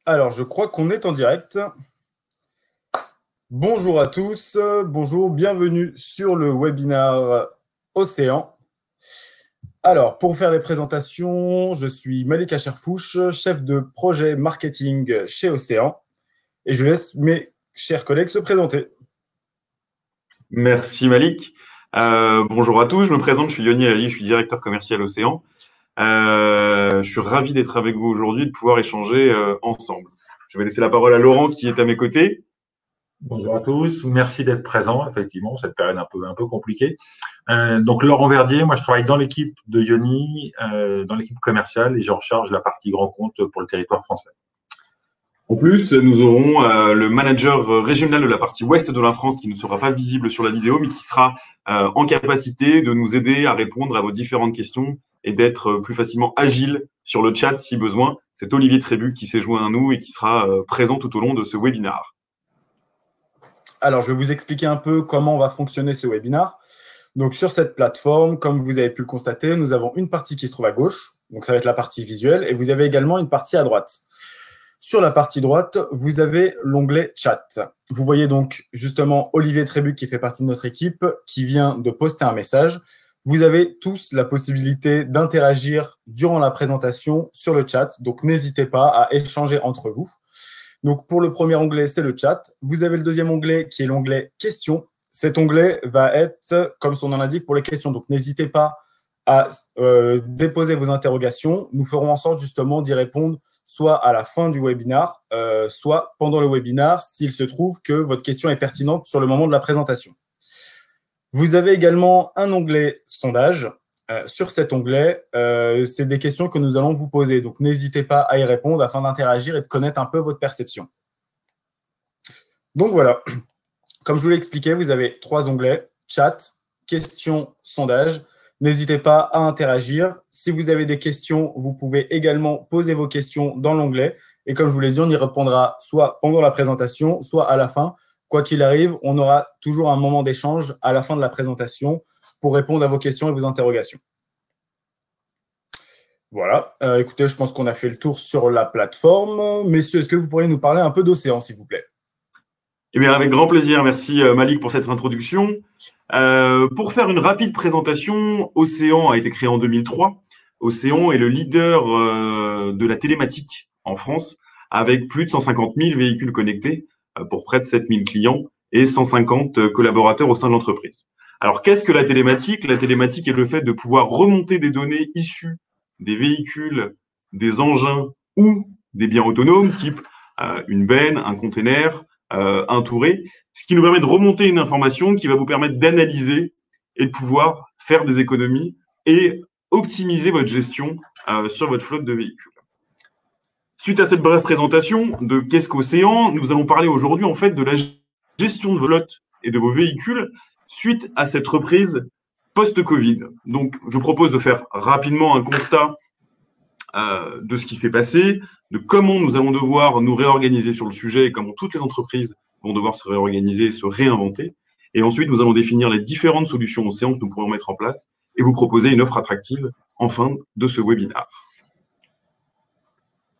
Alors, je crois qu'on est en direct. Bonjour à tous, bonjour, bienvenue sur le webinaire Océan. Alors, pour faire les présentations, je suis Malik Acherfouch, chef de projet marketing chez Océan, et je laisse mes chers collègues se présenter. Merci Malik. Bonjour à tous, je me présente, je suis Yoni Ali, je suis directeur commercial Océan. Je suis ravi d'être avec vous aujourd'hui, de pouvoir échanger ensemble. Je vais laisser la parole à Laurent qui est à mes côtés. Bonjour à tous, merci d'être présent, effectivement, cette période un peu compliquée. Donc Laurent Verdier, moi je travaille dans l'équipe de Yoni, dans l'équipe commerciale, et j'en charge la partie grand compte pour le territoire français. En plus, nous aurons le manager régional de la partie ouest de la France qui ne sera pas visible sur la vidéo, mais qui sera en capacité de nous aider à répondre à vos différentes questions et d'être plus facilement agile sur le chat si besoin. C'est Olivier Trébu qui s'est joint à nous et qui sera présent tout au long de ce webinaire. Alors, je vais vous expliquer un peu comment va fonctionner ce webinaire. Donc, sur cette plateforme, comme vous avez pu le constater, nous avons une partie qui se trouve à gauche. Donc, ça va être la partie visuelle. Et vous avez également une partie à droite. Sur la partie droite, vous avez l'onglet chat. Vous voyez donc justement Olivier Trébu qui fait partie de notre équipe, qui vient de poster un message. Vous avez tous la possibilité d'interagir durant la présentation sur le chat. Donc, n'hésitez pas à échanger entre vous. Donc, pour le premier onglet, c'est le chat. Vous avez le deuxième onglet qui est l'onglet questions. Cet onglet va être, comme son nom l'indique, pour les questions. Donc, n'hésitez pas à déposer vos interrogations. Nous ferons en sorte justement d'y répondre soit à la fin du webinaire, soit pendant le webinaire, s'il se trouve que votre question est pertinente sur le moment de la présentation. Vous avez également un onglet sondage. Sur cet onglet, c'est des questions que nous allons vous poser. Donc, n'hésitez pas à y répondre afin d'interagir et de connaître un peu votre perception. Donc, voilà. Comme je vous l'ai expliqué, vous avez 3 onglets, chat, questions, sondage. N'hésitez pas à interagir. Si vous avez des questions, vous pouvez également poser vos questions dans l'onglet. Et comme je vous l'ai dit, on y répondra soit pendant la présentation, soit à la fin. Quoi qu'il arrive, on aura toujours un moment d'échange à la fin de la présentation pour répondre à vos questions et vos interrogations. Voilà. Écoutez, je pense qu'on a fait le tour sur la plateforme. Messieurs, est-ce que vous pourriez nous parler un peu d'Océan, s'il vous plaît? Eh bien, avec grand plaisir. Merci Malik pour cette introduction. Pour faire une rapide présentation, Océan a été créé en 2003. Océan est le leader de la télématique en France, avec plus de 150 000 véhicules connectés pour près de 7 000 clients et 150 collaborateurs au sein de l'entreprise. Alors, qu'est-ce que la télématique? La télématique est le fait de pouvoir remonter des données issues des véhicules, des engins ou des biens autonomes, type une benne, un container, un touret, ce qui nous permet de remonter une information qui va vous permettre d'analyser et de pouvoir faire des économies et optimiser votre gestion sur votre flotte de véhicules. Suite à cette brève présentation de qu'est-ce qu'Océan, nous allons parler aujourd'hui en fait de la gestion de vos flottes et de vos véhicules suite à cette reprise post-Covid. Donc, je propose de faire rapidement un constat de ce qui s'est passé, de comment nous allons devoir nous réorganiser sur le sujet et comment toutes les entreprises vont devoir se réorganiser, se réinventer. Et ensuite, nous allons définir les différentes solutions Océan que nous pourrons mettre en place et vous proposer une offre attractive en fin de ce webinaire.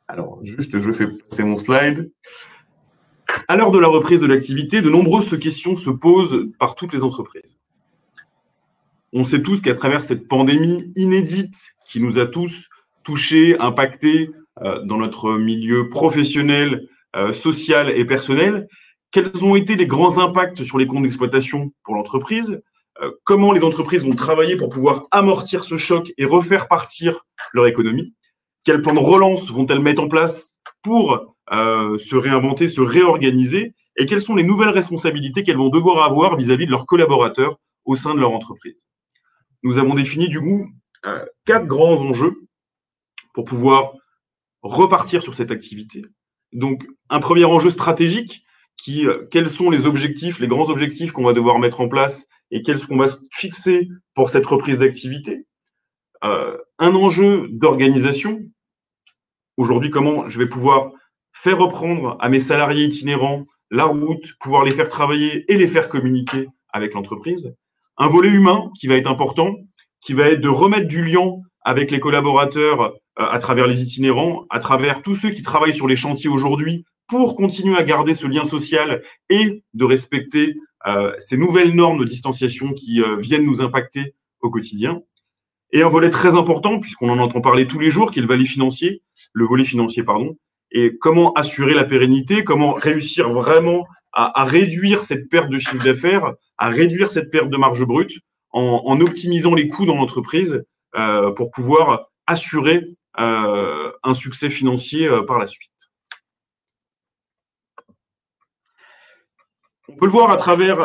Alors, juste, je fais passer mon slide. À l'heure de la reprise de l'activité, de nombreuses questions se posent par toutes les entreprises. On sait tous qu'à travers cette pandémie inédite qui nous a tous touchés, impactés dans notre milieu professionnel, social et personnel, quels ont été les grands impacts sur les comptes d'exploitation pour l'entreprise? Comment les entreprises vont travailler pour pouvoir amortir ce choc et refaire partir leur économie? Quel plan de relance vont-elles mettre en place pour se réinventer, se réorganiser? Et quelles sont les nouvelles responsabilités qu'elles vont devoir avoir vis-à-vis de leurs collaborateurs au sein de leur entreprise? Nous avons défini du coup 4 grands enjeux pour pouvoir repartir sur cette activité. Donc, un premier enjeu stratégique, quels sont les objectifs, les grands objectifs qu'on va devoir mettre en place et quels qu'on va fixer pour cette reprise d'activité. Un enjeu d'organisation. Aujourd'hui, comment je vais pouvoir faire reprendre à mes salariés itinérants la route, pouvoir les faire travailler et les faire communiquer avec l'entreprise. Un volet humain qui va être important, qui va être de remettre du lien avec les collaborateurs à travers les itinérants, à travers tous ceux qui travaillent sur les chantiers aujourd'hui pour continuer à garder ce lien social et de respecter ces nouvelles normes de distanciation qui viennent nous impacter au quotidien. Et un volet très important, puisqu'on en entend parler tous les jours, qui est le volet financier, et comment assurer la pérennité, comment réussir vraiment à réduire cette perte de chiffre d'affaires, à réduire cette perte de marge brute en optimisant les coûts dans l'entreprise pour pouvoir assurer un succès financier par la suite. On peut le voir à travers,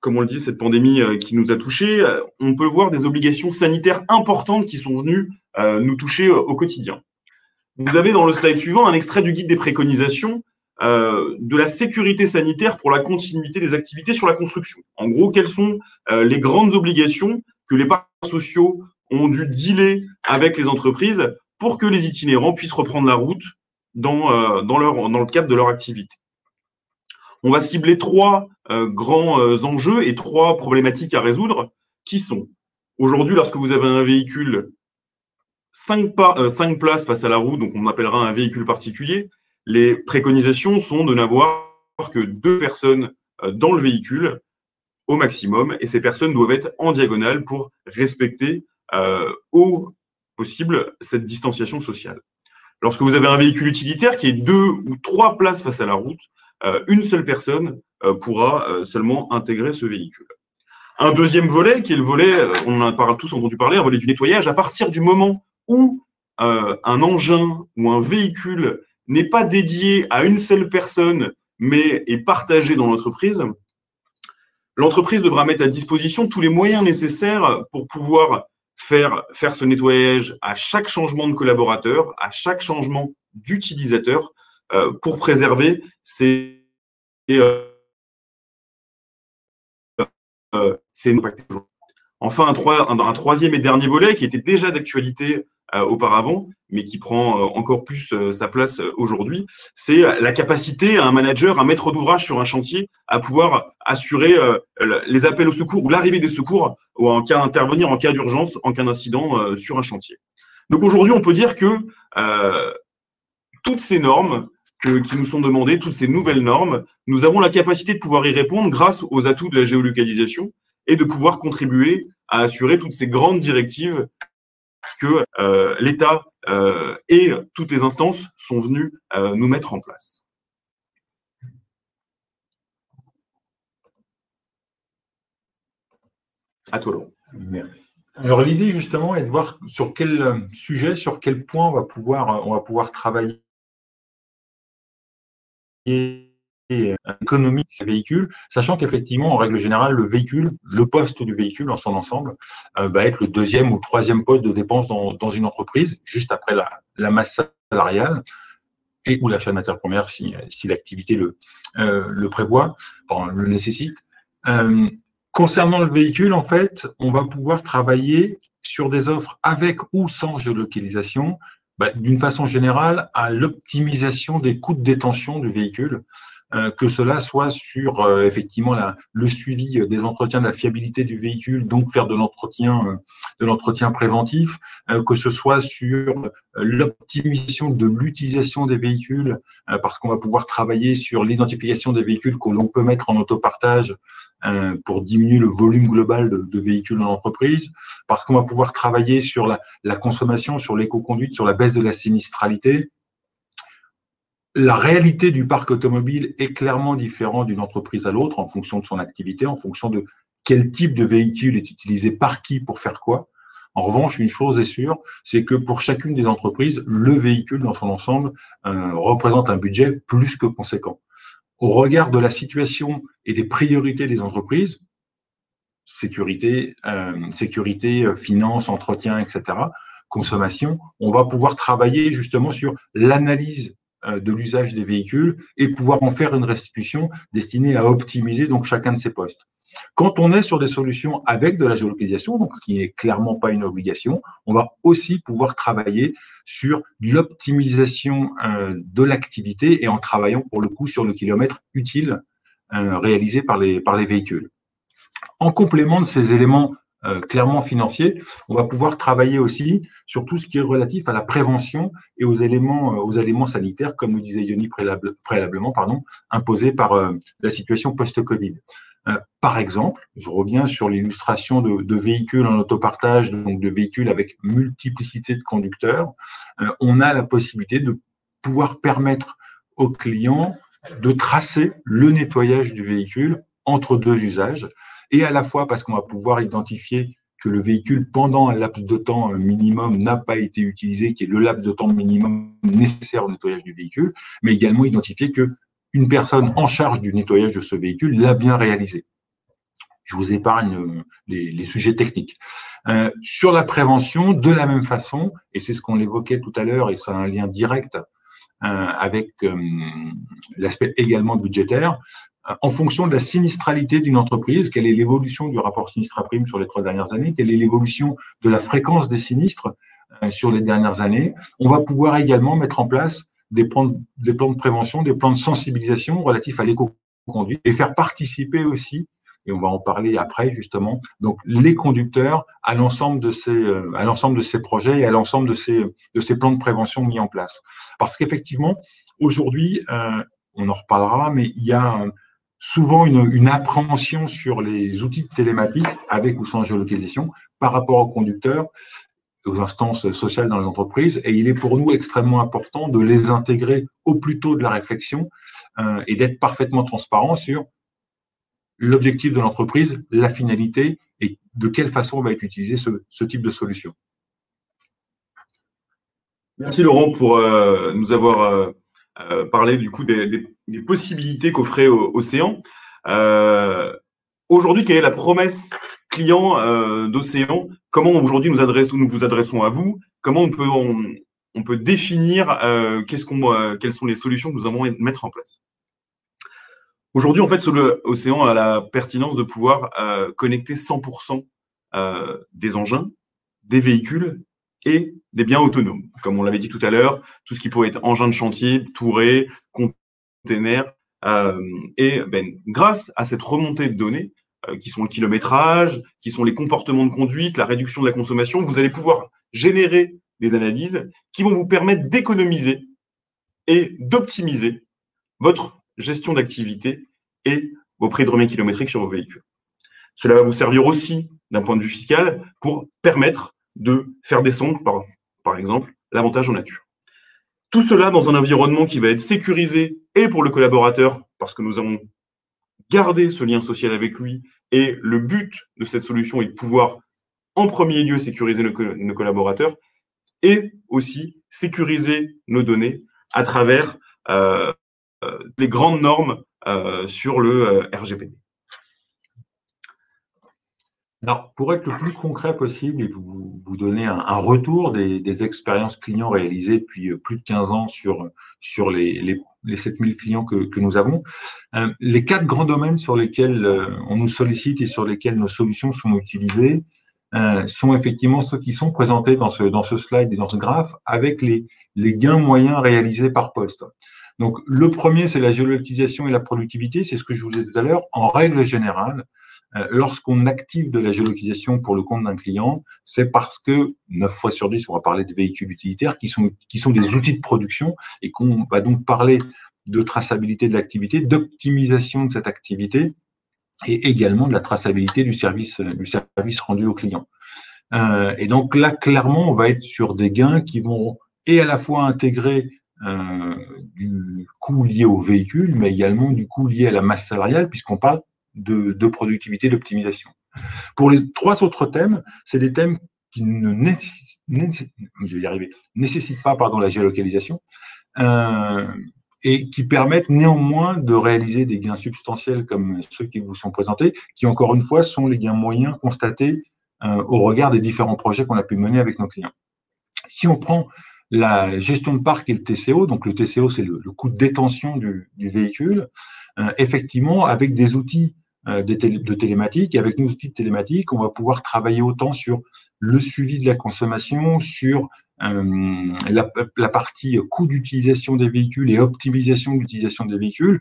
comme on le dit, cette pandémie qui nous a touchés, on peut voir des obligations sanitaires importantes qui sont venues nous toucher au quotidien. Vous avez dans le slide suivant un extrait du guide des préconisations de la sécurité sanitaire pour la continuité des activités sur la construction. En gros, quelles sont les grandes obligations que les partenaires sociaux ont dû dealer avec les entreprises pour que les itinérants puissent reprendre la route dans le cadre de leur activité. On va cibler trois grands enjeux et trois problématiques à résoudre qui sont, aujourd'hui, lorsque vous avez un véhicule 5 places face à la roue, donc on appellera un véhicule particulier, les préconisations sont de n'avoir que 2 personnes dans le véhicule au maximum, et ces personnes doivent être en diagonale pour respecter au possible cette distanciation sociale. Lorsque vous avez un véhicule utilitaire qui est 2 ou 3 places face à la route, une seule personne pourra seulement intégrer ce véhicule. Un deuxième volet, qui est le volet, on en a tous entendu parler, un volet du nettoyage. À partir du moment où un engin ou un véhicule n'est pas dédié à une seule personne, mais est partagé dans l'entreprise, l'entreprise devra mettre à disposition tous les moyens nécessaires pour pouvoir faire ce nettoyage à chaque changement de collaborateur, à chaque changement d'utilisateur, pour préserver ces impacts. Enfin, un troisième et dernier volet qui était déjà d'actualité auparavant, mais qui prend encore plus sa place aujourd'hui, c'est la capacité à un manager, un maître d'ouvrage sur un chantier, à pouvoir assurer les appels au secours ou l'arrivée des secours, ou intervenir en cas d'urgence, en cas d'incident sur un chantier. Donc aujourd'hui, on peut dire que toutes ces normes qui nous sont demandées, toutes ces nouvelles normes, nous avons la capacité de pouvoir y répondre grâce aux atouts de la géolocalisation et de pouvoir contribuer à assurer toutes ces grandes directives que l'État et toutes les instances sont venus nous mettre en place. À toi, Laurent. Merci. Alors l'idée justement est de voir sur quel sujet, sur quel point on va pouvoir travailler économie du véhicule, sachant qu'effectivement, en règle générale, le véhicule, le poste du véhicule en son ensemble, va être le 2e ou 3e poste de dépense dans une entreprise, juste après la masse salariale et ou l'achat de matières premières si l'activité le prévoit, le nécessite. Concernant le véhicule, en fait, on va pouvoir travailler sur des offres avec ou sans géolocalisation, d'une façon générale, à l'optimisation des coûts de détention du véhicule, que cela soit sur effectivement le suivi des entretiens de la fiabilité du véhicule, donc faire de l'entretien préventif, que ce soit sur l'optimisation de l'utilisation des véhicules, parce qu'on va pouvoir travailler sur l'identification des véhicules que l'on peut mettre en autopartage pour diminuer le volume global de véhicules dans l'entreprise, parce qu'on va pouvoir travailler sur la consommation, sur l'éco-conduite, sur la baisse de la sinistralité. La réalité du parc automobile est clairement différente d'une entreprise à l'autre en fonction de son activité, en fonction de quel type de véhicule est utilisé par qui pour faire quoi. En revanche, une chose est sûre, c'est que pour chacune des entreprises, le véhicule dans son ensemble représente un budget plus que conséquent. Au regard de la situation et des priorités des entreprises, sécurité, finance, entretien, etc., consommation, on va pouvoir travailler justement sur l'analyse de l'usage des véhicules et pouvoir en faire une restitution destinée à optimiser donc chacun de ces postes. Quand on est sur des solutions avec de la géolocalisation, donc ce qui n'est clairement pas une obligation, on va aussi pouvoir travailler sur l'optimisation de l'activité et en travaillant pour le coup sur le kilomètre utile réalisé par les véhicules. En complément de ces éléments clairement financier, on va pouvoir travailler aussi sur tout ce qui est relatif à la prévention et aux éléments sanitaires, comme le disait Yoni préalablement, imposés par la situation post-Covid. Par exemple, je reviens sur l'illustration de véhicules en autopartage, donc de véhicules avec multiplicité de conducteurs. On a la possibilité de pouvoir permettre aux clients de tracer le nettoyage du véhicule entre deux usages, et à la fois parce qu'on va pouvoir identifier que le véhicule, pendant un laps de temps minimum, n'a pas été utilisé, qui est le laps de temps minimum nécessaire au nettoyage du véhicule, mais également identifier que une personne en charge du nettoyage de ce véhicule l'a bien réalisé. Je vous épargne les sujets techniques. Sur la prévention, de la même façon, et c'est ce qu'on évoquait tout à l'heure, et ça a un lien direct avec l'aspect également budgétaire, en fonction de la sinistralité d'une entreprise, quelle est l'évolution du rapport sinistre-prime sur les 3 dernières années, quelle est l'évolution de la fréquence des sinistres sur les dernières années. On va pouvoir également mettre en place des plans de prévention, des plans de sensibilisation relatifs à l'éco-conduite et faire participer aussi, et on va en parler après justement, donc les conducteurs à l'ensemble de ces projets et à l'ensemble de ces plans de prévention mis en place. Parce qu'effectivement, aujourd'hui, on en reparlera, mais il y a souvent une appréhension sur les outils de télématique avec ou sans géolocalisation par rapport aux conducteurs, aux instances sociales dans les entreprises, et il est pour nous extrêmement important de les intégrer au plus tôt de la réflexion et d'être parfaitement transparent sur l'objectif de l'entreprise, la finalité et de quelle façon on va être utilisé ce type de solution. Merci Laurent pour nous avoir parlé du coup des possibilités qu'offrait Océan. Aujourd'hui, quelle est la promesse client d'Océan? Comment aujourd'hui nous vous adressons à vous? Comment on peut définir quelles sont les solutions que nous allons mettre en place? Aujourd'hui, en fait, Océan a la pertinence de pouvoir connecter 100% des engins, des véhicules et des biens autonomes. Comme on l'avait dit tout à l'heure, tout ce qui pourrait être engin de chantier, touré, container. Et grâce à cette remontée de données, qui sont le kilométrage, qui sont les comportements de conduite, la réduction de la consommation, vous allez pouvoir générer des analyses qui vont vous permettre d'économiser et d'optimiser votre gestion d'activité et vos prix de remise kilométrique sur vos véhicules. Cela va vous servir aussi d'un point de vue fiscal pour permettre de faire descendre, par exemple, l'avantage en nature. Tout cela dans un environnement qui va être sécurisé et pour le collaborateur, parce que nous avons gardé ce lien social avec lui, et le but de cette solution est de pouvoir, en premier lieu, sécuriser nos collaborateurs et aussi sécuriser nos données à travers les grandes normes sur le RGPD. Alors, pour être le plus concret possible et vous donner un retour des expériences clients réalisées depuis plus de 15 ans sur les 7000 clients que nous avons, les 4 grands domaines sur lesquels on nous sollicite et sur lesquels nos solutions sont utilisées sont effectivement ceux qui sont présentés dans ce slide et dans ce graphe avec les gains moyens réalisés par poste. Donc, le premier, c'est la géolocalisation et la productivité. C'est ce que je vous disais tout à l'heure. En règle générale, lorsqu'on active de la géolocalisation pour le compte d'un client, c'est parce que 9 fois sur 10, on va parler de véhicules utilitaires qui sont des outils de production et qu'on va donc parler de traçabilité de l'activité, d'optimisation de cette activité et également de la traçabilité du service rendu au client. Et donc là, clairement, on va être sur des gains qui vont et à la fois intégrer du coût lié au véhicule, mais également du coût lié à la masse salariale, puisqu'on parle de productivité, d'optimisation. Pour les 3 autres thèmes, c'est des thèmes qui ne nécessitent pas la géolocalisation et qui permettent néanmoins de réaliser des gains substantiels comme ceux qui vous sont présentés, qui encore une fois sont les gains moyens constatés au regard des différents projets qu'on a pu mener avec nos clients. Si on prend la gestion de parc et le TCO, donc le TCO c'est le coût de détention du véhicule, effectivement avec des outils de télématique, et avec nos outils de télématique, on va pouvoir travailler autant sur le suivi de la consommation, sur la partie coût d'utilisation des véhicules et optimisation de l'utilisation des véhicules,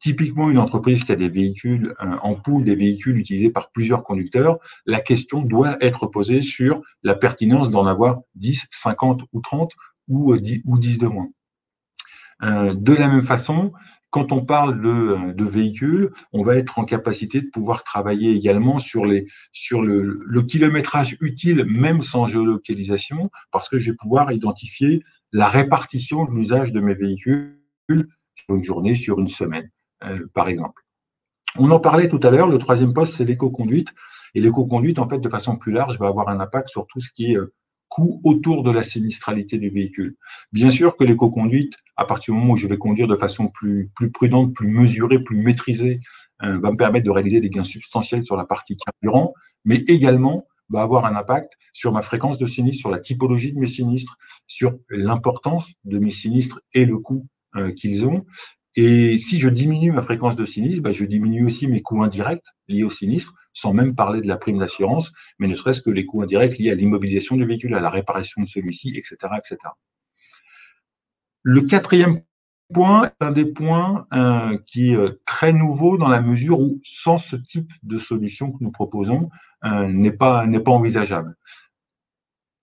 Typiquement, une entreprise qui a des véhicules en pool, des véhicules utilisés par plusieurs conducteurs, la question doit être posée sur la pertinence d'en avoir 10, 50 ou 30 ou 10 de moins. De la même façon, quand on parle de véhicules, on va être en capacité de pouvoir travailler également sur le kilométrage utile, même sans géolocalisation, parce que je vais pouvoir identifier la répartition de l'usage de mes véhicules sur une journée, sur une semaine, par exemple. On en parlait tout à l'heure, le troisième poste, c'est l'éco-conduite. Et l'éco-conduite, en fait, de façon plus large, va avoir un impact sur tout ce qui est coût autour de la sinistralité du véhicule. Bien sûr que l'éco-conduite, à partir du moment où je vais conduire de façon plus prudente, plus mesurée, plus maîtrisée, va me permettre de réaliser des gains substantiels sur la partie carburant, mais également va avoir un impact sur ma fréquence de sinistre, sur la typologie de mes sinistres, sur l'importance de mes sinistres et le coût qu'ils ont. Et si je diminue ma fréquence de sinistre, je diminue aussi mes coûts indirects liés au sinistre, sans même parler de la prime d'assurance, mais ne serait-ce que les coûts indirects liés à l'immobilisation du véhicule, à la réparation de celui-ci, etc., etc. Le quatrième point est un des points qui est très nouveau dans la mesure où, sans ce type de solution que nous proposons, n'est pas envisageable.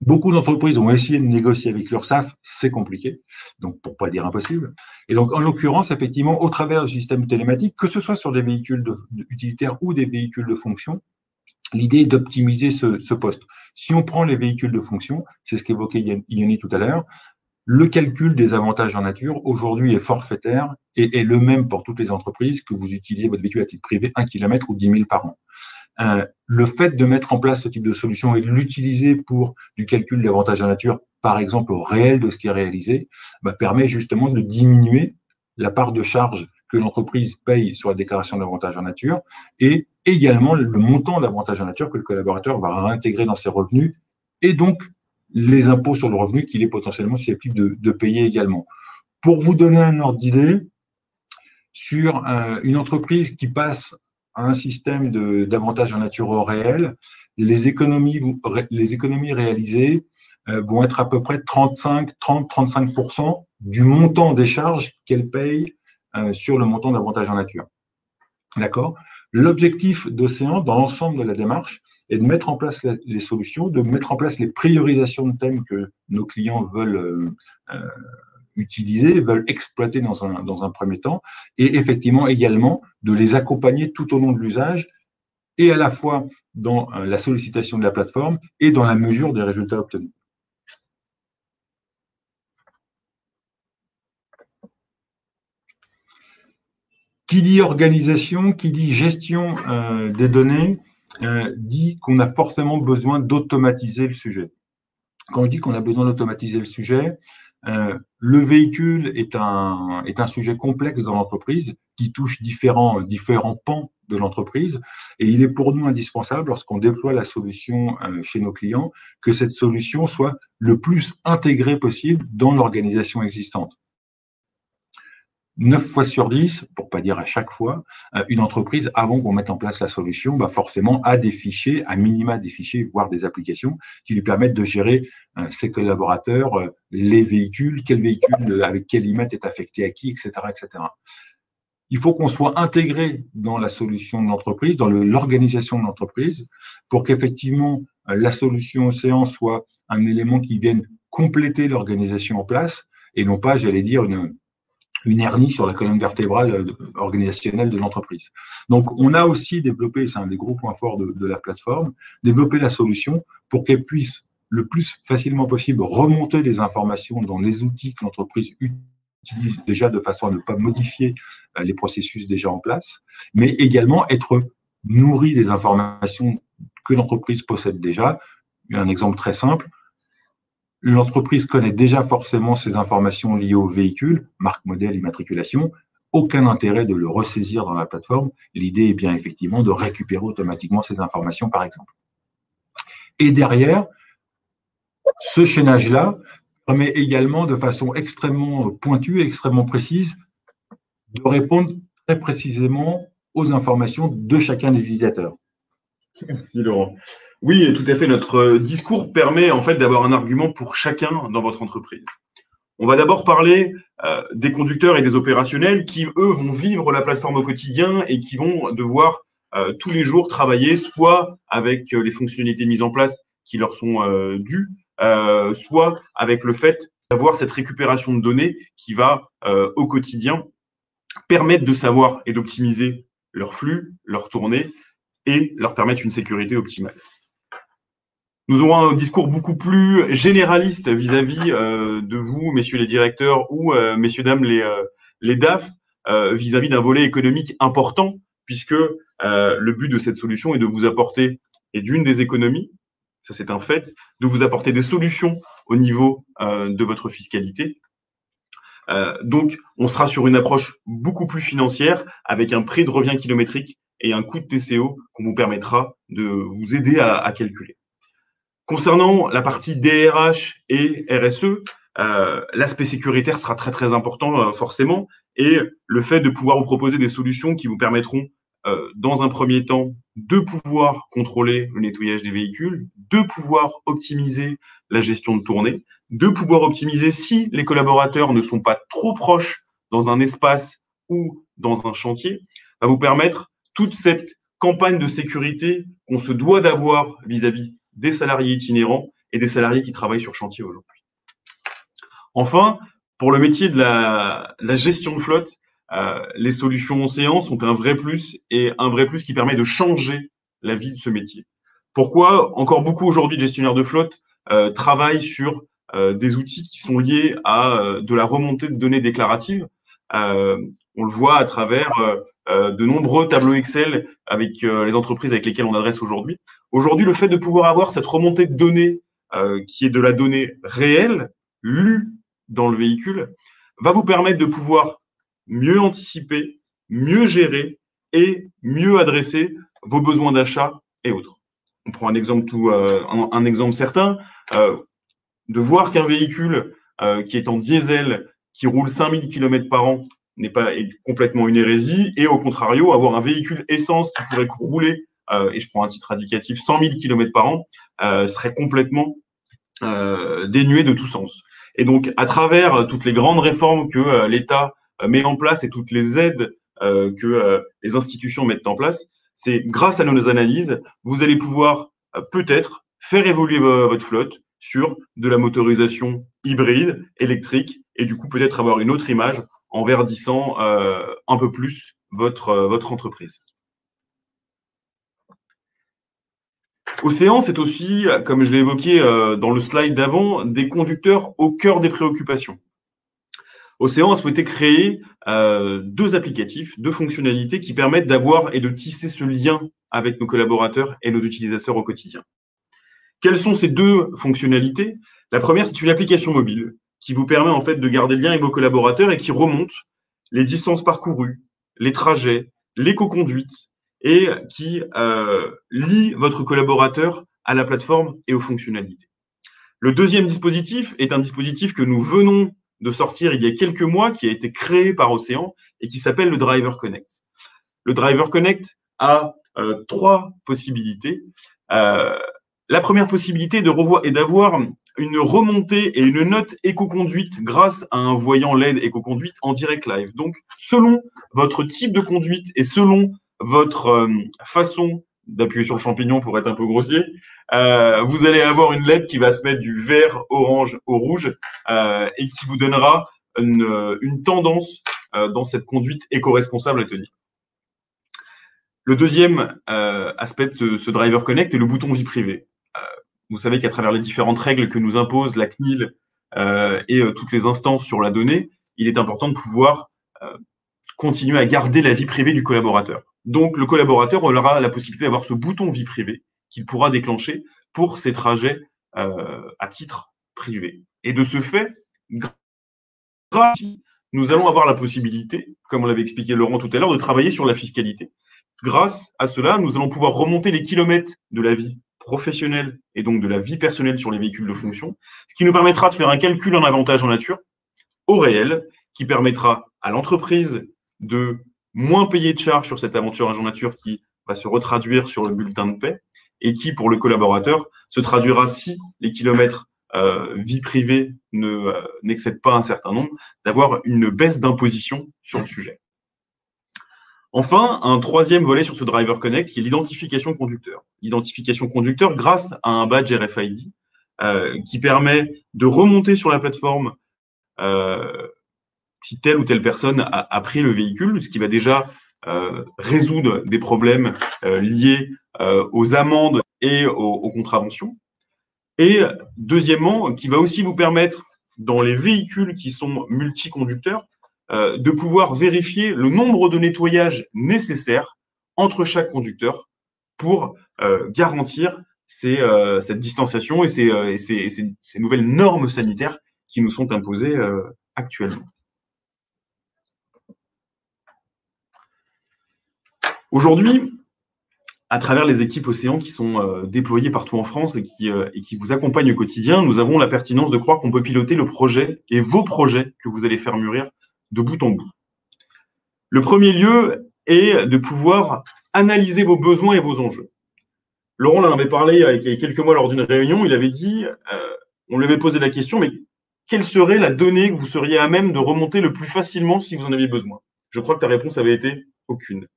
Beaucoup d'entreprises ont essayé de négocier avec l'URSSAF, c'est compliqué, donc pour pas dire impossible. Et donc, en l'occurrence, effectivement, au travers du système télématique, que ce soit sur des véhicules utilitaires ou des véhicules de fonction, l'idée est d'optimiser ce poste. Si on prend les véhicules de fonction, c'est ce qu'évoquait Yoni tout à l'heure, le calcul des avantages en nature, aujourd'hui, est forfaitaire et est le même pour toutes les entreprises, que vous utilisez votre véhicule à titre privé 1 km ou 10 000 par an. Le fait de mettre en place ce type de solution et de l'utiliser pour du calcul d'avantages en nature, par exemple au réel de ce qui est réalisé, permet justement de diminuer la part de charge que l'entreprise paye sur la déclaration d'avantages en nature et également le montant d'avantages en nature que le collaborateur va réintégrer dans ses revenus et donc les impôts sur le revenu qu'il est potentiellement susceptible de payer également. Pour vous donner un ordre d'idée, sur une entreprise qui passe à un système d'avantages en nature au réel, les économies réalisées vont être à peu près 30-35% du montant des charges qu'elle paye sur le montant d'avantages en nature. D'accord ? L'objectif d'Océan, dans l'ensemble de la démarche, est de mettre en place les solutions, de mettre en place les priorisations de thèmes que nos clients veulent utiliser, veulent exploiter dans un premier temps, et effectivement également de les accompagner tout au long de l'usage, et à la fois dans la sollicitation de la plateforme et dans la mesure des résultats obtenus. Qui dit organisation, qui dit gestion des données, dit qu'on a forcément besoin d'automatiser le sujet. Quand je dis qu'on a besoin d'automatiser le sujet, le véhicule est un sujet complexe dans l'entreprise qui touche différents pans de l'entreprise et il est pour nous indispensable lorsqu'on déploie la solution chez nos clients que cette solution soit le plus intégrée possible dans l'organisation existante. 9 fois sur 10, pour pas dire à chaque fois, une entreprise, avant qu'on mette en place la solution, forcément a des fichiers, à minima des fichiers, voire des applications qui lui permettent de gérer ses collaborateurs, les véhicules, quel véhicule, avec quel IMET est affecté à qui, etc., etc. Il faut qu'on soit intégré dans la solution de l'entreprise, dans l'organisation de l'entreprise, pour qu'effectivement la solution Océan soit un élément qui vienne compléter l'organisation en place et non pas, j'allais dire, une hernie sur la colonne vertébrale organisationnelle de l'entreprise. Donc, on a aussi développé, c'est un des gros points forts de la plateforme, développer la solution pour qu'elle puisse le plus facilement possible remonter les informations dans les outils que l'entreprise utilise déjà de façon à ne pas modifier les processus déjà en place, mais également être nourrie des informations que l'entreprise possède déjà. Un exemple très simple, l'entreprise connaît déjà forcément ces informations liées au véhicule, marque, modèle, immatriculation. Aucun intérêt de le ressaisir dans la plateforme. L'idée est bien effectivement de récupérer automatiquement ces informations, par exemple. Et derrière, ce chaînage-là permet également de façon extrêmement pointue et extrêmement précise de répondre très précisément aux informations de chacun des utilisateurs. Merci Laurent. Oui, tout à fait. Notre discours permet en fait d'avoir un argument pour chacun dans votre entreprise. On va d'abord parler des conducteurs et des opérationnels qui, eux, vont vivre la plateforme au quotidien et qui vont devoir tous les jours travailler soit avec les fonctionnalités mises en place qui leur sont dues, soit avec le fait d'avoir cette récupération de données qui va au quotidien permettre de savoir et d'optimiser leur flux, leur tournée et leur permettre une sécurité optimale. Nous aurons un discours beaucoup plus généraliste vis-à-vis de vous, messieurs les directeurs ou messieurs, dames, les DAF, vis-à-vis d'un volet économique important, puisque le but de cette solution est de vous apporter, et d'une des économies, ça c'est un fait, de vous apporter des solutions au niveau de votre fiscalité. Donc, on sera sur une approche beaucoup plus financière, avec un prix de revient kilométrique et un coût de TCO qu'on vous permettra de vous aider à calculer. Concernant la partie DRH et RSE, l'aspect sécuritaire sera très très important forcément, et le fait de pouvoir vous proposer des solutions qui vous permettront dans un premier temps de pouvoir contrôler le nettoyage des véhicules, de pouvoir optimiser la gestion de tournée, de pouvoir optimiser si les collaborateurs ne sont pas trop proches dans un espace ou dans un chantier, va vous permettre toute cette campagne de sécurité qu'on se doit d'avoir vis-à-vis des salariés itinérants et des salariés qui travaillent sur chantier aujourd'hui. Enfin, pour le métier de la gestion de flotte, les solutions Océan sont un vrai plus, et un vrai plus qui permet de changer la vie de ce métier. Pourquoi encore beaucoup aujourd'hui de gestionnaires de flotte travaillent sur des outils qui sont liés à de la remontée de données déclaratives. On le voit à travers de nombreux tableaux Excel avec les entreprises avec lesquelles on adresse aujourd'hui. Aujourd'hui, le fait de pouvoir avoir cette remontée de données qui est de la donnée réelle, lue dans le véhicule, va vous permettre de pouvoir mieux anticiper, mieux gérer et mieux adresser vos besoins d'achat et autres. On prend un exemple un exemple certain, de voir qu'un véhicule qui est en diesel, qui roule 5000 km par an, est complètement une hérésie, et au contrario, avoir un véhicule essence qui pourrait rouler, et je prends un titre indicatif, 100 000 km par an, serait complètement dénué de tout sens. Et donc, à travers toutes les grandes réformes que l'État met en place et toutes les aides que les institutions mettent en place, c'est grâce à nos analyses, vous allez pouvoir peut-être faire évoluer votre flotte sur de la motorisation hybride, électrique, et du coup peut-être avoir une autre image en verdissant un peu plus votre entreprise. Océan, c'est aussi, comme je l'ai évoqué dans le slide d'avant, des conducteurs au cœur des préoccupations. Océan a souhaité créer deux applicatifs, deux fonctionnalités qui permettent d'avoir et de tisser ce lien avec nos collaborateurs et nos utilisateurs au quotidien. Quelles sont ces deux fonctionnalités? La première, c'est une application mobile qui vous permet en fait de garder le lien avec vos collaborateurs et qui remonte les distances parcourues, les trajets, l'éco-conduite, et qui lie votre collaborateur à la plateforme et aux fonctionnalités. Le deuxième dispositif est un dispositif que nous venons de sortir il y a quelques mois, qui a été créé par Océan et qui s'appelle le Driver Connect. Le Driver Connect a trois possibilités. La première possibilité est d'avoir une remontée et une note éco-conduite grâce à un voyant LED éco-conduite en direct live. Donc, selon votre type de conduite et selon votre façon d'appuyer sur le champignon pour être un peu grossier, vous allez avoir une LED qui va se mettre du vert, orange au rouge et qui vous donnera une tendance dans cette conduite éco-responsable à tenir. Le deuxième aspect de ce Driver Connect est le bouton vie privée. Vous savez qu'à travers les différentes règles que nous impose la CNIL et toutes les instances sur la donnée, il est important de pouvoir continuer à garder la vie privée du collaborateur. Donc, le collaborateur aura la possibilité d'avoir ce bouton vie privée qu'il pourra déclencher pour ses trajets à titre privé. Et de ce fait, nous allons avoir la possibilité, comme on l'avait expliqué Laurent tout à l'heure, de travailler sur la fiscalité. Grâce à cela, nous allons pouvoir remonter les kilomètres de la vie professionnelle et donc de la vie personnelle sur les véhicules de fonction, ce qui nous permettra de faire un calcul en avantage en nature au réel, qui permettra à l'entreprise de moins payer de charges sur cette aventure en nature qui va se retraduire sur le bulletin de paie et qui, pour le collaborateur, se traduira si les kilomètres vie privée n'excède pas un certain nombre, d'avoir une baisse d'imposition sur le sujet. Enfin, un troisième volet sur ce Driver Connect qui est l'identification conducteur. L'identification conducteur grâce à un badge RFID qui permet de remonter sur la plateforme si telle ou telle personne a pris le véhicule, ce qui va déjà résoudre des problèmes liés aux amendes et aux contraventions. Et deuxièmement, qui va aussi vous permettre, dans les véhicules qui sont multiconducteurs, de pouvoir vérifier le nombre de nettoyages nécessaires entre chaque conducteur pour garantir cette distanciation et ces nouvelles normes sanitaires qui nous sont imposées actuellement. Aujourd'hui, à travers les équipes Océan qui sont déployées partout en France et qui vous accompagnent au quotidien, nous avons la pertinence de croire qu'on peut piloter le projet et vos projets que vous allez faire mûrir de bout en bout. Le premier lieu est de pouvoir analyser vos besoins et vos enjeux. Laurent en avait parlé il y a quelques mois lors d'une réunion, il avait dit, on lui avait posé la question, mais quelle serait la donnée que vous seriez à même de remonter le plus facilement si vous en aviez besoin? Je crois que ta réponse avait été aucune.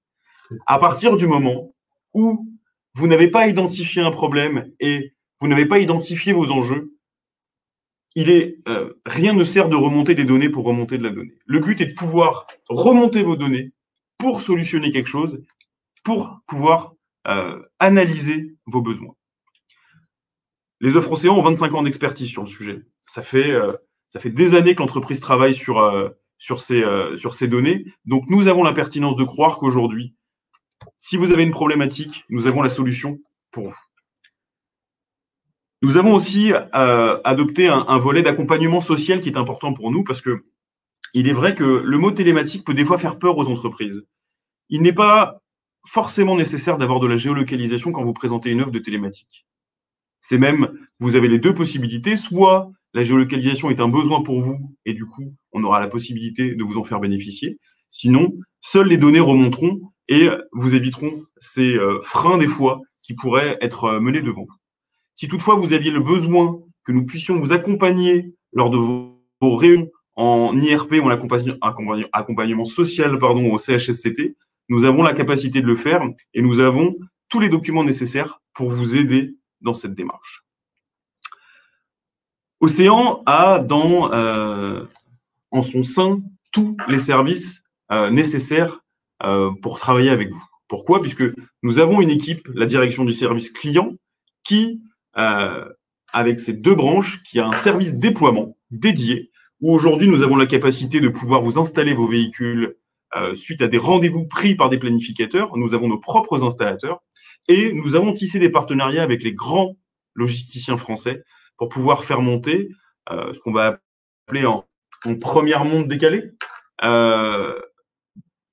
À partir du moment où vous n'avez pas identifié un problème et vous n'avez pas identifié vos enjeux, rien ne sert de remonter des données pour remonter de la donnée. Le but est de pouvoir remonter vos données pour solutionner quelque chose, pour pouvoir analyser vos besoins. Les offres Océan ont 25 ans d'expertise sur le sujet. Ça fait des années que l'entreprise travaille sur ces données. Donc, nous avons la pertinence de croire qu'aujourd'hui, si vous avez une problématique, nous avons la solution pour vous. Nous avons aussi adopté un volet d'accompagnement social qui est important pour nous parce que il est vrai que le mot télématique peut des fois faire peur aux entreprises. Il n'est pas forcément nécessaire d'avoir de la géolocalisation quand vous présentez une offre de télématique. C'est même, vous avez les deux possibilités, soit la géolocalisation est un besoin pour vous et du coup, on aura la possibilité de vous en faire bénéficier. Sinon, seules les données remonteront et vous éviteront ces freins des fois qui pourraient être menés devant vous. Si toutefois vous aviez le besoin que nous puissions vous accompagner lors de vos réunions en IRP ou en accompagnement social au CHSCT, nous avons la capacité de le faire et nous avons tous les documents nécessaires pour vous aider dans cette démarche. Océan a en son sein tous les services nécessaires pour travailler avec vous. Pourquoi? Puisque nous avons une équipe, la direction du service client, qui, avec ces deux branches, qui a un service déploiement dédié, où aujourd'hui nous avons la capacité de pouvoir vous installer vos véhicules suite à des rendez-vous pris par des planificateurs. Nous avons nos propres installateurs et nous avons tissé des partenariats avec les grands logisticiens français pour pouvoir faire monter ce qu'on va appeler en première monte décalée,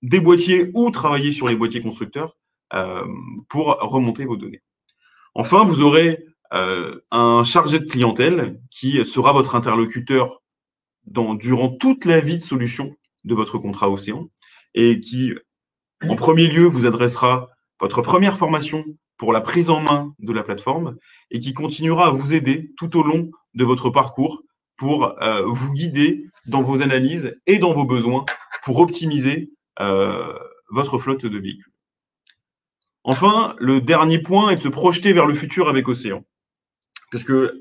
des boîtiers ou travailler sur les boîtiers constructeurs pour remonter vos données. Enfin, vous aurez un chargé de clientèle qui sera votre interlocuteur durant toute la vie de solution de votre contrat Océan et qui, en premier lieu, vous adressera votre première formation pour la prise en main de la plateforme et qui continuera à vous aider tout au long de votre parcours pour vous guider dans vos analyses et dans vos besoins pour optimiser votre flotte de véhicules. Enfin, le dernier point est de se projeter vers le futur avec Océan. Parce que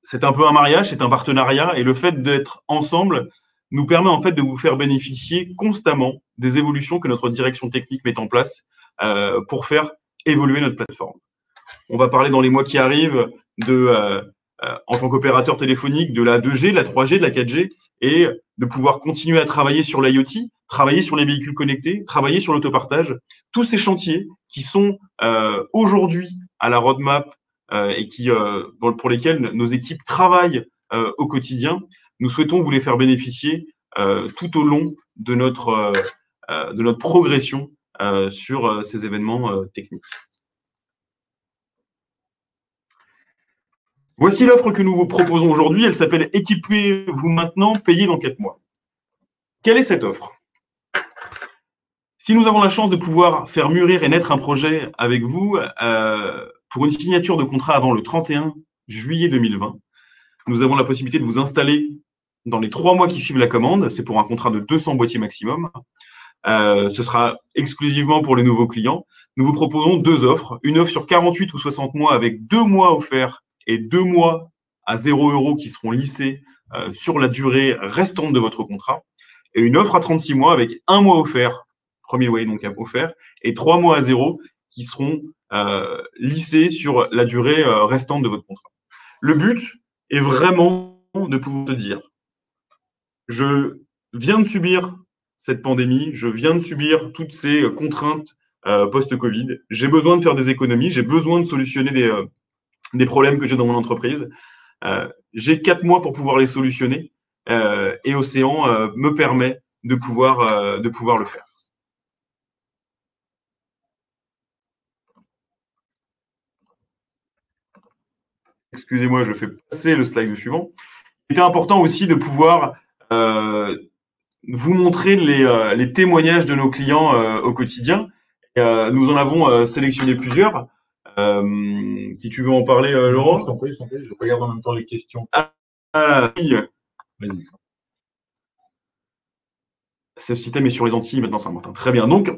c'est un peu un mariage, c'est un partenariat, et le fait d'être ensemble nous permet en fait de vous faire bénéficier constamment des évolutions que notre direction technique met en place pour faire évoluer notre plateforme. On va parler dans les mois qui arrivent en tant qu'opérateur téléphonique de la 2G, de la 3G, de la 4G, et de pouvoir continuer à travailler sur l'IoT, travailler sur les véhicules connectés, travailler sur l'autopartage. Tous ces chantiers qui sont aujourd'hui à la roadmap et pour lesquels nos équipes travaillent au quotidien, nous souhaitons vous les faire bénéficier tout au long de notre progression sur ces événements techniques. Voici l'offre que nous vous proposons aujourd'hui. Elle s'appelle « Équipez-vous maintenant, payez dans 4 mois ». Quelle est cette offre? Si nous avons la chance de pouvoir faire mûrir et naître un projet avec vous, pour une signature de contrat avant le 31 juillet 2020. Nous avons la possibilité de vous installer dans les 3 mois qui suivent la commande. C'est pour un contrat de 200 boîtiers maximum. Ce sera exclusivement pour les nouveaux clients. Nous vous proposons 2 offres. Une offre sur 48 ou 60 mois avec 2 mois offerts et 2 mois à 0 € qui seront lissés sur la durée restante de votre contrat. Et une offre à 36 mois avec 1 mois offert, premier loyer donc offert, et 3 mois à 0 qui seront lissés sur la durée restante de votre contrat. Le but est vraiment de pouvoir te dire, je viens de subir cette pandémie, je viens de subir toutes ces contraintes post-Covid, j'ai besoin de faire des économies, j'ai besoin de solutionner des problèmes que j'ai dans mon entreprise. J'ai 4 mois pour pouvoir les solutionner et Océan me permet de pouvoir le faire. Excusez-moi, je fais passer le slide suivant. Il était important aussi de pouvoir vous montrer les témoignages de nos clients au quotidien. Nous en avons sélectionné plusieurs. Si tu veux en parler, Laurent. Je t'en prie, je regarde en même temps les questions. Oui. Vas-y. Ce système est sur les Antilles maintenant, Saint-Martin. Très bien. Donc,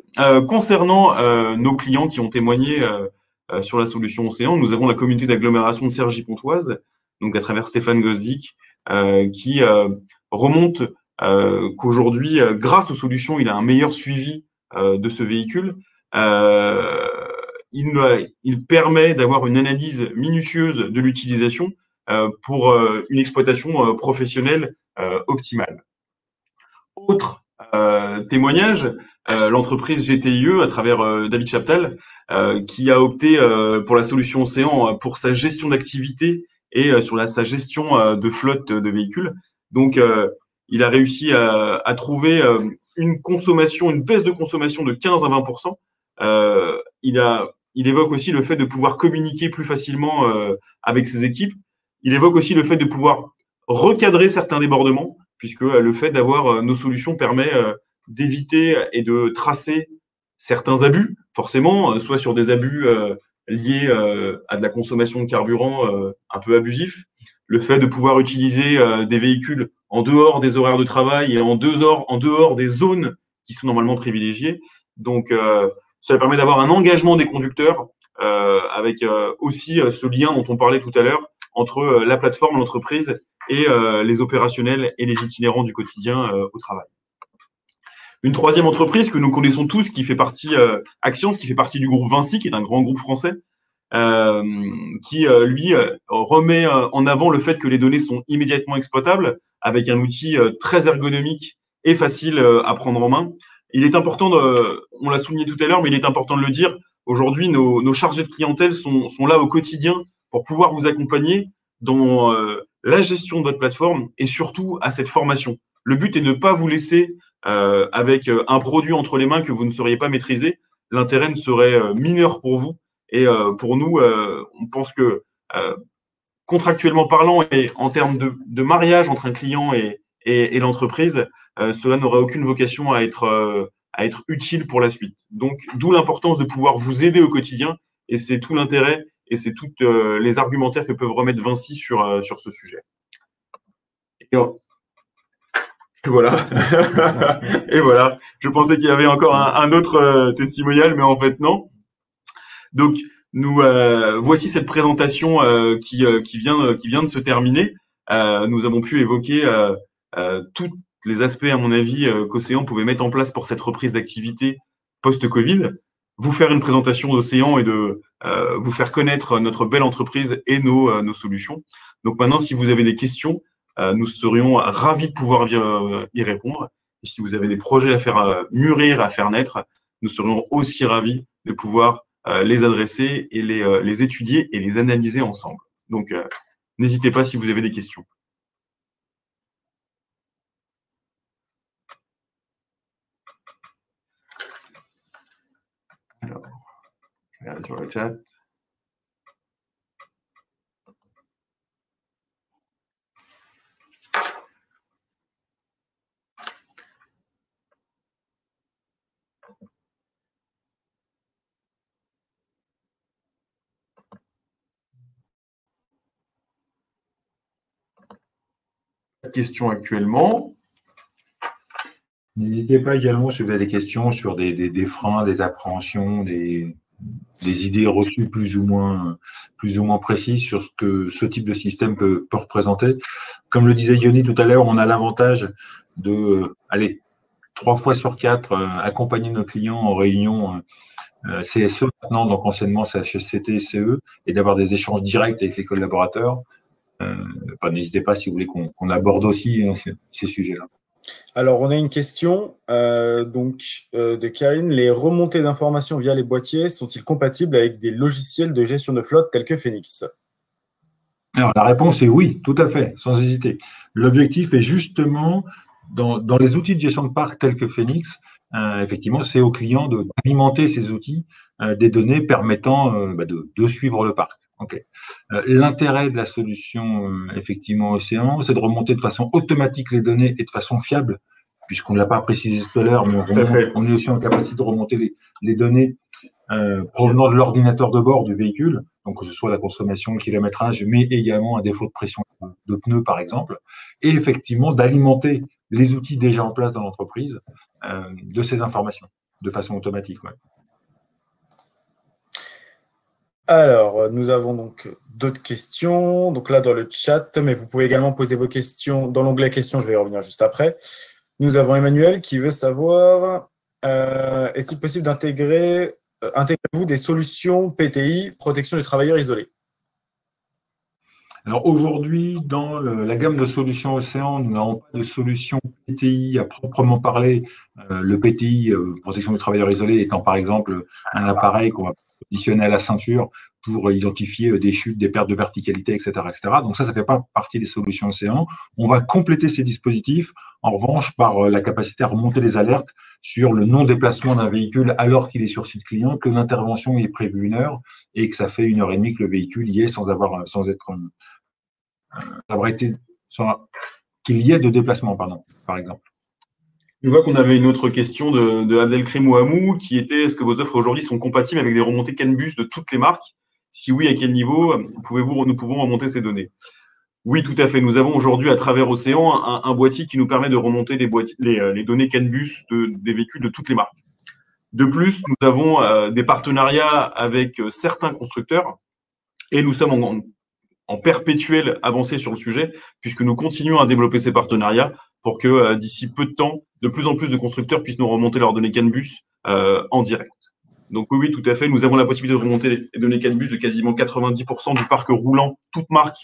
concernant nos clients qui ont témoigné sur la solution Océan, nous avons la communauté d'agglomération de Cergy-Pontoise, donc à travers Stéphane Gosdick, qui remonte qu'aujourd'hui, grâce aux solutions, il a un meilleur suivi de ce véhicule. Il permet d'avoir une analyse minutieuse de l'utilisation pour une exploitation professionnelle optimale. Autre témoignage, l'entreprise GTIE, à travers David Chaptal, qui a opté pour la solution Océan pour sa gestion d'activité et sur sa gestion de flotte de véhicules. Donc, il a réussi à trouver une baisse de consommation de 15 à 20%. Il évoque aussi le fait de pouvoir communiquer plus facilement avec ses équipes. Il évoque aussi le fait de pouvoir recadrer certains débordements, puisque le fait d'avoir nos solutions permet d'éviter et de tracer certains abus, forcément, soit sur des abus liés à de la consommation de carburant un peu abusif, le fait de pouvoir utiliser des véhicules en dehors des horaires de travail et en dehors des zones qui sont normalement privilégiées. Donc, ça permet d'avoir un engagement des conducteurs avec aussi ce lien dont on parlait tout à l'heure entre la plateforme, l'entreprise et les opérationnels et les itinérants du quotidien au travail. Une troisième entreprise que nous connaissons tous, qui fait partie Axians, qui fait partie du groupe Vinci, qui est un grand groupe français, qui lui remet en avant le fait que les données sont immédiatement exploitables avec un outil très ergonomique et facile à prendre en main. Il est important, on l'a souligné tout à l'heure, mais il est important de le dire, aujourd'hui nos chargés de clientèle sont là au quotidien pour pouvoir vous accompagner dans la gestion de votre plateforme et surtout à cette formation. Le but est de ne pas vous laisser avec un produit entre les mains que vous ne sauriez pas maîtriser. L'intérêt ne serait mineur pour vous. Et pour nous, on pense que contractuellement parlant et en termes de mariage entre un client et l'entreprise, cela n'aurait aucune vocation à être utile pour la suite. Donc, d'où l'importance de pouvoir vous aider au quotidien. Et c'est tout l'intérêt et c'est tous les argumentaires que peuvent remettre Vinci sur ce sujet. Et voilà. Et voilà. Je pensais qu'il y avait encore un autre testimonial, mais en fait, non. Donc, nous voici cette présentation qui vient de se terminer. Nous avons pu évoquer tous les aspects, à mon avis, qu'Océan pouvait mettre en place pour cette reprise d'activité post-Covid. Vous faire une présentation d'Océan et de vous faire connaître notre belle entreprise et nos solutions. Donc maintenant, si vous avez des questions, nous serions ravis de pouvoir y répondre. Et si vous avez des projets à faire mûrir, à faire naître, nous serions aussi ravis de pouvoir les adresser et les étudier et les analyser ensemble. Donc, n'hésitez pas si vous avez des questions. Alors, je regarde sur le chat. de questions actuellement. N'hésitez pas également si vous avez des questions sur des freins, des appréhensions, des idées reçues plus ou moins précises sur ce que ce type de système peut représenter. Comme le disait Yoni tout à l'heure, on a l'avantage de, 3 fois sur 4, accompagner nos clients en réunion CSE maintenant, donc anciennement CHSCT, CE, et d'avoir des échanges directs avec les collaborateurs. N'hésitez pas si vous voulez qu'on aborde aussi ces sujets-là. Alors, on a une question de Karine. Les remontées d'informations via les boîtiers sont-ils compatibles avec des logiciels de gestion de flotte tels que Phoenix? Alors, la réponse est oui, tout à fait, sans hésiter. L'objectif est justement, dans les outils de gestion de parc tels que Phoenix, effectivement, c'est aux clients d'alimenter ces outils des données permettant de suivre le parc. Okay. L'intérêt de la solution, effectivement, Océan, c'est de remonter de façon automatique les données et de façon fiable, puisqu'on ne l'a pas précisé tout à l'heure, mais on est aussi en capacité de remonter les données provenant de l'ordinateur de bord du véhicule, donc que ce soit la consommation, le kilométrage, mais également un défaut de pression de pneus, par exemple, et effectivement d'alimenter les outils déjà en place dans l'entreprise de ces informations, de façon automatique. Ouais. Alors, nous avons donc d'autres questions. Donc là, dans le chat, mais vous pouvez également poser vos questions dans l'onglet questions. Je vais y revenir juste après. Nous avons Emmanuel qui veut savoir est-il possible d'intégrer intégrez-vous des solutions PTI, protection des travailleurs isolés? Alors aujourd'hui, dans la gamme de solutions Océan, nous n'avons pas de solution PTI à proprement parler. Le PTI, protection des travailleurs isolés, étant par exemple un appareil qu'on va positionner à la ceinture pour identifier des chutes, des pertes de verticalité, etc., etc. Donc ça ne fait pas partie des solutions Océan. On va compléter ces dispositifs, en revanche, par la capacité à remonter les alertes sur le non-déplacement d'un véhicule alors qu'il est sur site client, que l'intervention est prévue 1 heure et que ça fait 1h30 que le véhicule y est qu'il y ait de déplacement, par exemple. Je vois qu'on avait une autre question de Abdelkrim Ouamou qui était: est-ce que vos offres aujourd'hui sont compatibles avec des remontées CAN-bus de toutes les marques? Si oui, à quel niveau nous pouvons remonter ces données? Oui, tout à fait. Nous avons aujourd'hui à travers Océan un boîtier qui nous permet de remonter les données CAN-bus des véhicules de toutes les marques. De plus, nous avons des partenariats avec certains constructeurs et nous sommes en perpétuelle avancée sur le sujet, puisque nous continuons à développer ces partenariats pour que d'ici peu de temps, de plus en plus de constructeurs puissent nous remonter leurs données CAN-bus en direct. Donc oui, tout à fait, nous avons la possibilité de remonter les données CAN-bus de quasiment 90% du parc roulant, toute marque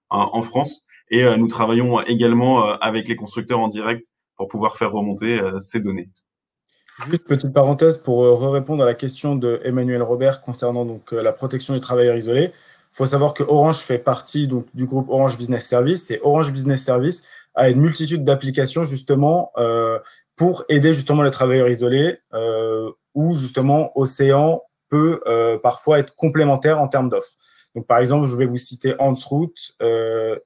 en France, et nous travaillons également avec les constructeurs en direct pour pouvoir faire remonter ces données. Juste petite parenthèse pour répondre à la question de Emmanuel Robert concernant donc la protection des travailleurs isolés. Il faut savoir que Orange fait partie donc, du groupe Orange Business Service, et Orange Business Service a une multitude d'applications justement pour aider justement les travailleurs isolés, où justement Océan peut parfois être complémentaire en termes d'offres. Donc par exemple, je vais vous citer Ansroute,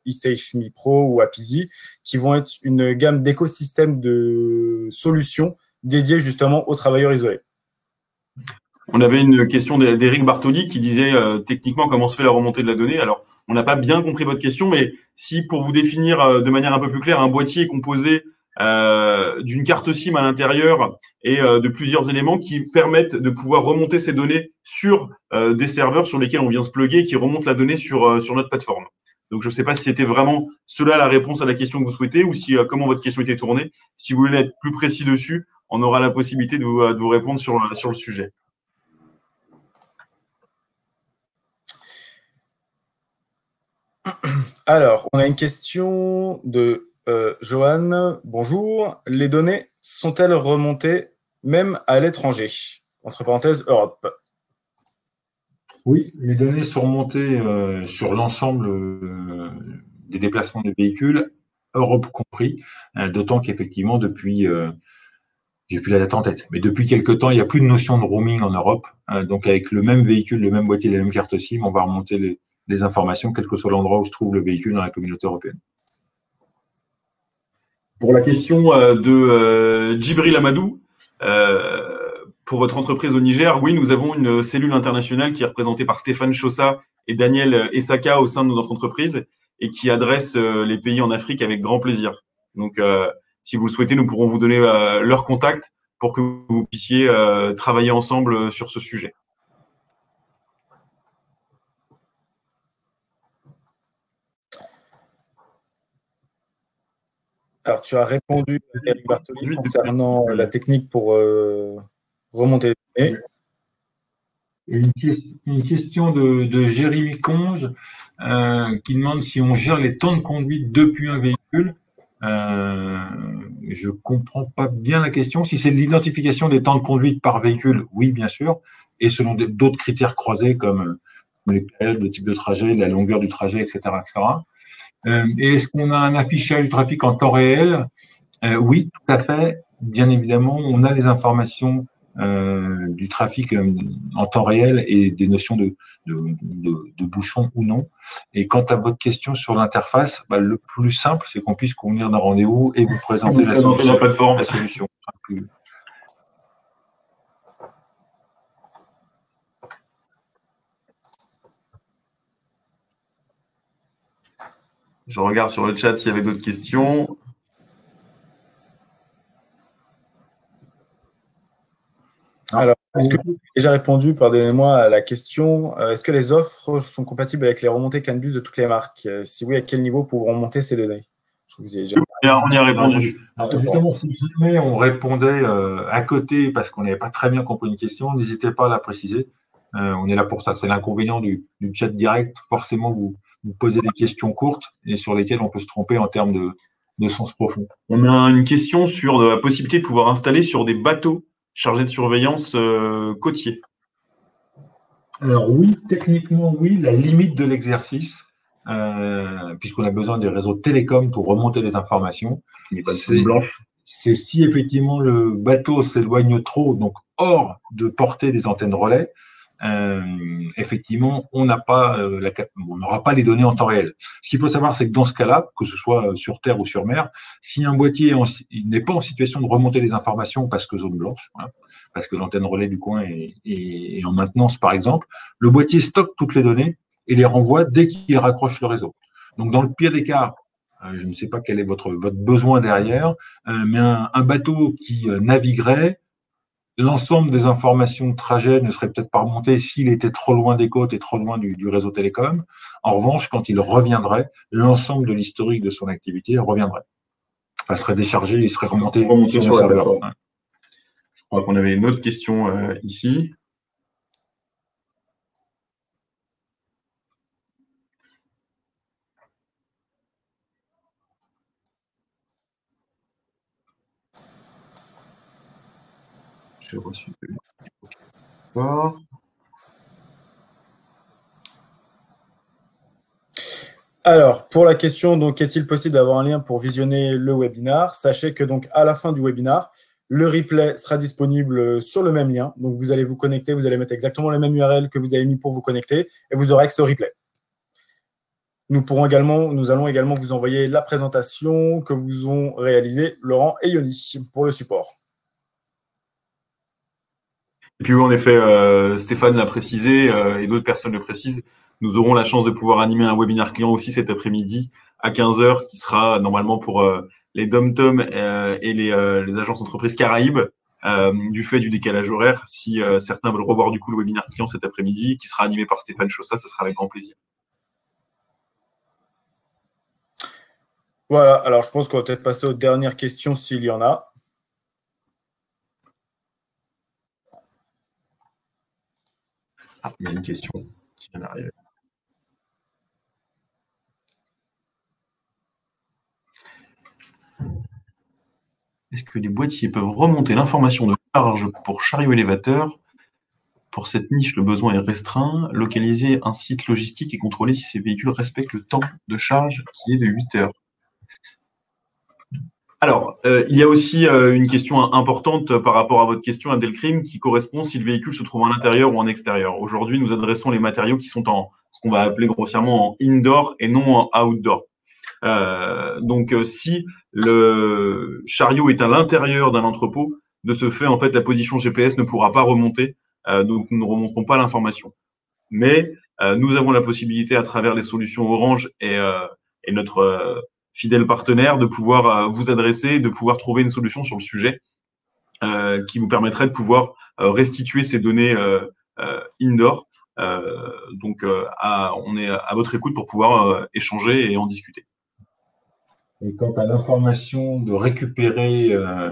eSafeMe Pro ou Apizzi, qui vont être une gamme d'écosystèmes de solutions dédiées justement aux travailleurs isolés. On avait une question d'Éric Bartoli qui disait techniquement comment se fait la remontée de la donnée. Alors, on n'a pas bien compris votre question, mais si pour vous définir de manière un peu plus claire, un boîtier est composé d'une carte SIM à l'intérieur et de plusieurs éléments qui permettent de pouvoir remonter ces données sur des serveurs sur lesquels on vient se plugger et qui remontent la donnée sur notre plateforme. Donc, je ne sais pas si c'était vraiment cela la réponse à la question que vous souhaitez ou si comment votre question était tournée. Si vous voulez être plus précis dessus, on aura la possibilité de vous répondre sur le sujet. Alors, on a une question de Johan. Bonjour. Les données sont-elles remontées même à l'étranger? Entre parenthèses, Europe. Oui, les données sont remontées sur l'ensemble des déplacements de véhicules, Europe compris, d'autant qu'effectivement, depuis, j'ai plus la date en tête, mais depuis quelques temps, il n'y a plus de notion de roaming en Europe. Donc, avec le même véhicule, le même boîtier, la même carte SIM, on va remonter les informations, quel que soit l'endroit où se trouve le véhicule dans la communauté européenne. Pour la question de Djibril Amadou, pour votre entreprise au Niger, oui, nous avons une cellule internationale qui est représentée par Stéphane Chossa et Daniel Essaka au sein de notre entreprise et qui adresse les pays en Afrique avec grand plaisir. Donc, si vous le souhaitez, nous pourrons vous donner leur contact pour que vous puissiez travailler ensemble sur ce sujet. Alors, tu as répondu, Eric Bartoli, concernant la technique pour remonter les données. Une question de Jérémy Conge qui demande si on gère les temps de conduite depuis un véhicule. Je comprends pas bien la question. Si c'est l'identification des temps de conduite par véhicule, oui, bien sûr, et selon d'autres critères croisés comme les périodes, le type de trajet, la longueur du trajet, etc., etc. Et est-ce qu'on a un affichage du trafic en temps réel? Oui, tout à fait. Bien évidemment, on a les informations du trafic en temps réel et des notions de bouchons ou non. Et quant à votre question sur l'interface, le plus simple, c'est qu'on puisse convenir d'un rendez-vous et vous présenter la solution. Je regarde sur le chat s'il y avait d'autres questions. Alors, est-ce que vous avez déjà répondu, pardonnez-moi, à la question, est-ce que les offres sont compatibles avec les remontées CAN-BUS de toutes les marques? Si oui, à quel niveau pourront remonter ces données? On y a répondu. Justement, si jamais on répondait à côté parce qu'on n'avait pas très bien compris une question, n'hésitez pas à la préciser. On est là pour ça. C'est l'inconvénient du chat direct. Forcément, vous posez des questions courtes et sur lesquelles on peut se tromper en termes de sens profond. On a une question sur la possibilité de pouvoir installer sur des bateaux chargés de surveillance côtiers. Alors oui, techniquement oui, la limite de l'exercice, puisqu'on a besoin des réseaux télécoms pour remonter les informations. C'est si effectivement le bateau s'éloigne trop, donc hors de portée des antennes relais, effectivement, on n'aura pas les données en temps réel. Ce qu'il faut savoir, c'est que dans ce cas-là, que ce soit sur terre ou sur mer, si un boîtier n'est pas en situation de remonter les informations parce que zone blanche, parce que l'antenne relais du coin est en maintenance, par exemple, le boîtier stocke toutes les données et les renvoie dès qu'il raccroche le réseau. Donc, dans le pire des cas, je ne sais pas quel est votre besoin derrière, mais un bateau qui naviguerait, l'ensemble des informations de trajet ne serait peut-être pas remontées s'il était trop loin des côtes et trop loin du réseau télécom. En revanche, quand il reviendrait, l'ensemble de l'historique de son activité reviendrait. Ça serait déchargé, il serait remonté sur le serveur. Je crois qu'on avait une autre question ici. J'ai reçu. Alors, pour la question, donc, est-il possible d'avoir un lien pour visionner le webinar? Sachez que donc à la fin du webinar, le replay sera disponible sur le même lien. Donc, vous allez vous connecter, vous allez mettre exactement le même URL que vous avez mis pour vous connecter et vous aurez accès au replay. Nous allons également vous envoyer la présentation que vous ont réalisée Laurent et Yoni pour le support. Et puis, en effet, Stéphane l'a précisé et d'autres personnes le précisent. Nous aurons la chance de pouvoir animer un webinaire client aussi cet après-midi à 15 h qui sera normalement pour les DomTom et les agences entreprises Caraïbes du fait du décalage horaire. Si certains veulent revoir du coup le webinaire client cet après-midi qui sera animé par Stéphane Chaussat, ça sera avec grand plaisir. Voilà, alors je pense qu'on va peut-être passer aux dernières questions s'il y en a. Ah, il y a une question qui vient d'arriver. Est-ce que les boîtiers peuvent remonter l'information de charge pour chariot élévateur? Pour cette niche, le besoin est restreint. Localiser un site logistique et contrôler si ces véhicules respectent le temps de charge qui est de 8 heures. Alors, il y a aussi une question importante par rapport à votre question, Abdelkrim, qui correspond si le véhicule se trouve en intérieur ou en extérieur. Aujourd'hui, nous adressons les matériaux qui sont en ce qu'on va appeler grossièrement en indoor et non en outdoor. Donc, si le chariot est à l'intérieur d'un entrepôt, de ce fait, en fait, la position GPS ne pourra pas remonter, donc nous ne remonterons pas l'information. Mais nous avons la possibilité, à travers les solutions Orange et est notre fidèle partenaire, de pouvoir vous adresser, de pouvoir trouver une solution sur le sujet qui vous permettrait de pouvoir restituer ces données indoor. On est à votre écoute pour pouvoir échanger et en discuter. Et quant à l'information, de récupérer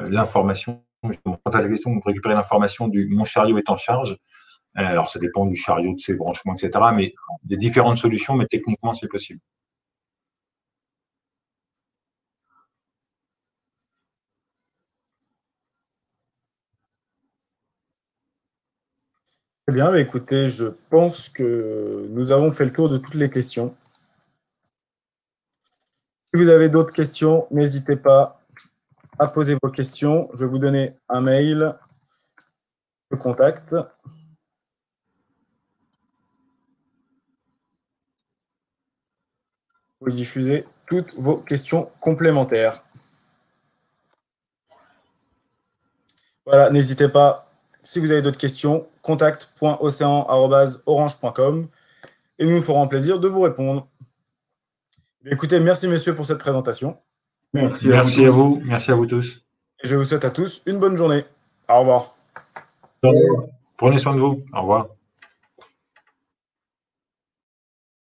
l'information, quant à la question de récupérer l'information du mon chariot est en charge, alors ça dépend du chariot, de ses branchements, etc. Mais il y a différentes solutions, mais techniquement, c'est possible. Très bien, écoutez, je pense que nous avons fait le tour de toutes les questions. Si vous avez d'autres questions, n'hésitez pas à poser vos questions. Je vais vous donner un mail de contact. Vous diffusez toutes vos questions complémentaires. Voilà, n'hésitez pas, si vous avez d'autres questions, contact.océan@orange.com et nous nous ferons plaisir de vous répondre. Écoutez, merci messieurs pour cette présentation. Merci à vous. Merci à vous tous. Et je vous souhaite à tous une bonne journée. Au revoir. Prenez soin de vous. Au revoir.